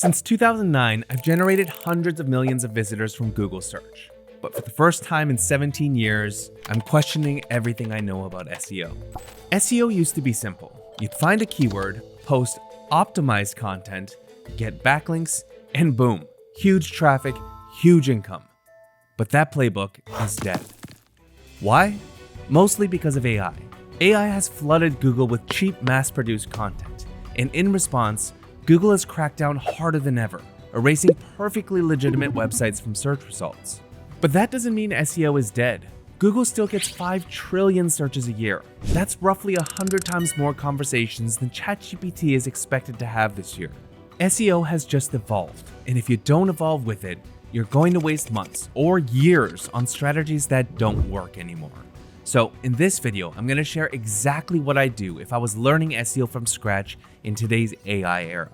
Since 2009, I've generated hundreds of millions of visitors from Google search. But for the first time in 17 years, I'm questioning everything I know about SEO. SEO used to be simple. You'd find a keyword, post optimized content, get backlinks, and boom, huge traffic, huge income. But that playbook is dead. Why? Mostly because of AI. AI has flooded Google with cheap mass-produced content, and in response, Google has cracked down harder than ever, erasing perfectly legitimate websites from search results. But that doesn't mean SEO is dead. Google still gets 5 trillion searches a year. That's roughly 100 times more conversations than ChatGPT is expected to have this year. SEO has just evolved, and if you don't evolve with it, you're going to waste months or years on strategies that don't work anymore. So in this video, I'm going to share exactly what I'd do if I was learning SEO from scratch in today's AI era.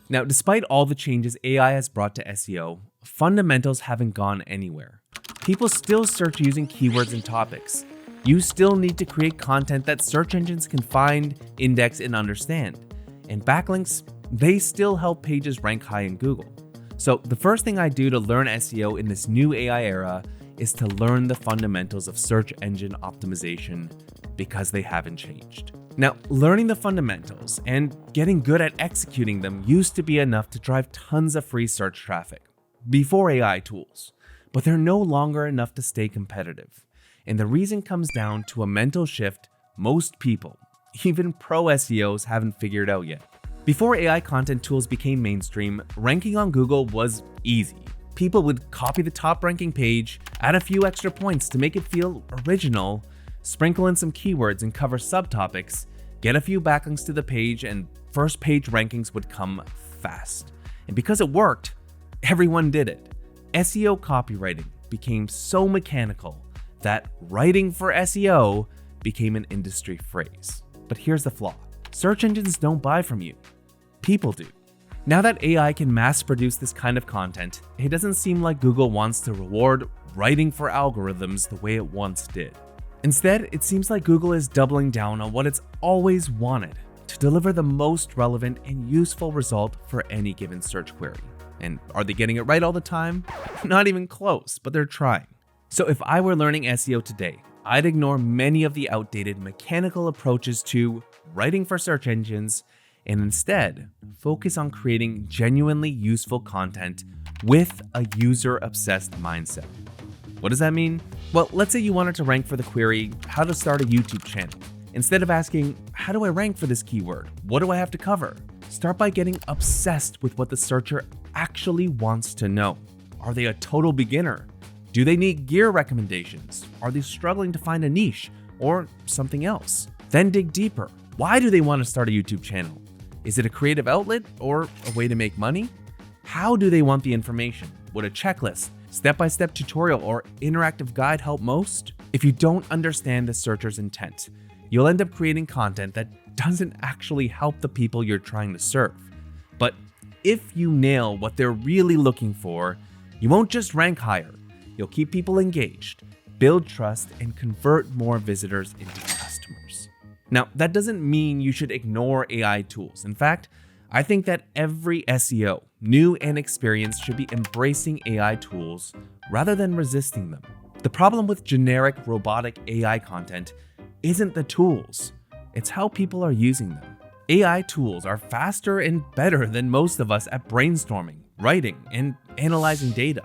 Now, despite all the changes AI has brought to SEO, fundamentals haven't gone anywhere. People still search using keywords and topics. You still need to create content that search engines can find, index, and understand. And backlinks, they still help pages rank high in Google. So the first thing I do to learn SEO in this new AI era is to learn the fundamentals of search engine optimization because they haven't changed. Now, learning the fundamentals and getting good at executing them used to be enough to drive tons of free search traffic before AI tools, but they're no longer enough to stay competitive. And the reason comes down to a mental shift most people, even pro SEOs, haven't figured out yet. Before AI content tools became mainstream, ranking on Google was easy. People would copy the top ranking page, add a few extra points to make it feel original, sprinkle in some keywords and cover subtopics, get a few backlinks to the page, and first page rankings would come fast. And because it worked, everyone did it. SEO copywriting became so mechanical that writing for SEO became an industry phrase. But here's the flaw. Search engines don't buy from you. People do. Now that AI can mass produce this kind of content, it doesn't seem like Google wants to reward writing for algorithms the way it once did. Instead, it seems like Google is doubling down on what it's always wanted, to deliver the most relevant and useful result for any given search query. And are they getting it right all the time? Not even close, but they're trying. So if I were learning SEO today, I'd ignore many of the outdated mechanical approaches to writing for search engines and instead focus on creating genuinely useful content with a user-obsessed mindset. What does that mean? Well, let's say you wanted to rank for the query, how to start a YouTube channel. Instead of asking, how do I rank for this keyword? What do I have to cover? Start by getting obsessed with what the searcher actually wants to know. Are they a total beginner? Do they need gear recommendations? Are they struggling to find a niche or something else? Then dig deeper. Why do they want to start a YouTube channel? Is it a creative outlet or a way to make money? How do they want the information? Would a checklist, step-by-step tutorial, or interactive guide help most? If you don't understand the searcher's intent, you'll end up creating content that doesn't actually help the people you're trying to serve. But if you nail what they're really looking for, you won't just rank higher. You'll keep people engaged, build trust, and convert more visitors into customers. Now, that doesn't mean you should ignore AI tools. In fact, I think that every SEO, new and experienced, should be embracing AI tools rather than resisting them. The problem with generic robotic AI content isn't the tools, it's how people are using them. AI tools are faster and better than most of us at brainstorming, writing, and analyzing data.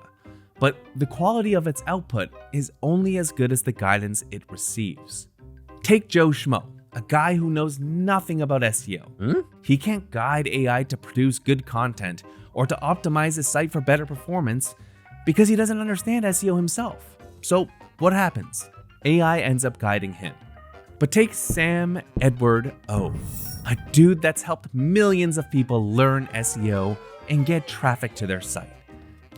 But the quality of its output is only as good as the guidance it receives. Take Joe Schmo, a guy who knows nothing about SEO. He can't guide AI to produce good content or to optimize his site for better performance because he doesn't understand SEO himself. So what happens? AI ends up guiding him. But take Sam Edward O, a dude that's helped millions of people learn SEO and get traffic to their site.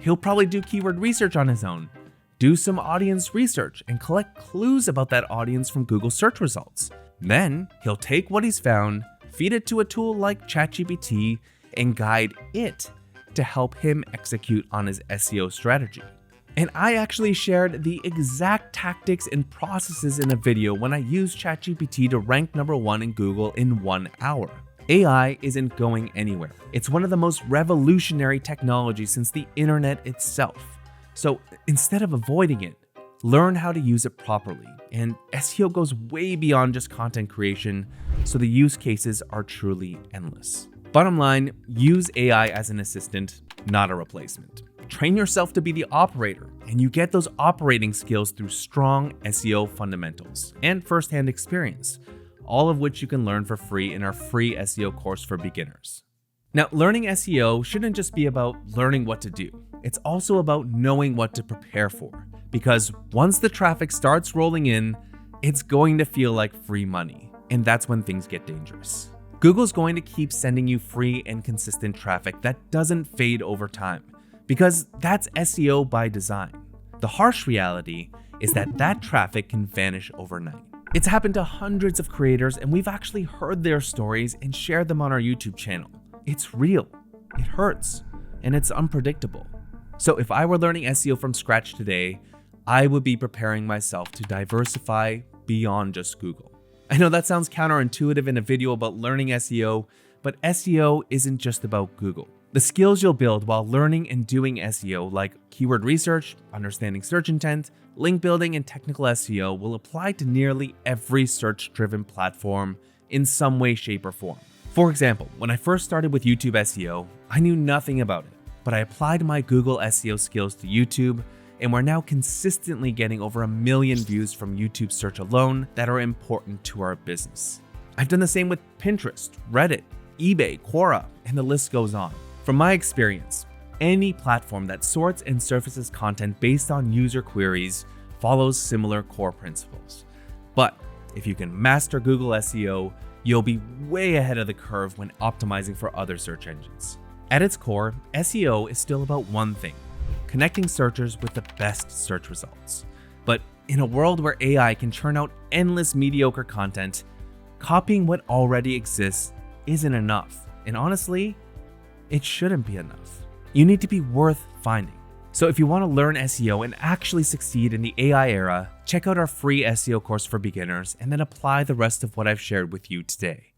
He'll probably do keyword research on his own, do some audience research, and collect clues about that audience from Google search results. Then he'll take what he's found, feed it to a tool like ChatGPT, and guide it to help him execute on his SEO strategy. And I actually shared the exact tactics and processes in a video when I used ChatGPT to rank #1 in Google in 1 hour. AI isn't going anywhere. It's one of the most revolutionary technologies since the internet itself. So instead of avoiding it, learn how to use it properly. And SEO goes way beyond just content creation, so the use cases are truly endless. Bottom line, use AI as an assistant, not a replacement. Train yourself to be the operator, and you get those operating skills through strong SEO fundamentals and firsthand experience, all of which you can learn for free in our free SEO course for beginners. Now, learning SEO shouldn't just be about learning what to do. It's also about knowing what to prepare for, because once the traffic starts rolling in, it's going to feel like free money, and that's when things get dangerous. Google's going to keep sending you free and consistent traffic that doesn't fade over time, because that's SEO by design. The harsh reality is that that traffic can vanish overnight. It's happened to hundreds of creators, and we've actually heard their stories and shared them on our YouTube channel. It's real, it hurts, and it's unpredictable. So if I were learning SEO from scratch today, I would be preparing myself to diversify beyond just Google. I know that sounds counterintuitive in a video about learning SEO, but SEO isn't just about Google. The skills you'll build while learning and doing SEO, like keyword research, understanding search intent, link building, and technical SEO, will apply to nearly every search-driven platform in some way, shape, or form. For example, when I first started with YouTube SEO, I knew nothing about it, but I applied my Google SEO skills to YouTube, and we're now consistently getting over 1 million views from YouTube search alone that are important to our business. I've done the same with Pinterest, Reddit, eBay, Quora, and the list goes on. From my experience, any platform that sorts and surfaces content based on user queries follows similar core principles. But if you can master Google SEO, you'll be way ahead of the curve when optimizing for other search engines. At its core, SEO is still about one thing: connecting searchers with the best search results. But in a world where AI can churn out endless mediocre content, copying what already exists isn't enough. And honestly, it shouldn't be enough. You need to be worth finding. So if you want to learn SEO and actually succeed in the AI era, check out our free SEO course for beginners and then apply the rest of what I've shared with you today.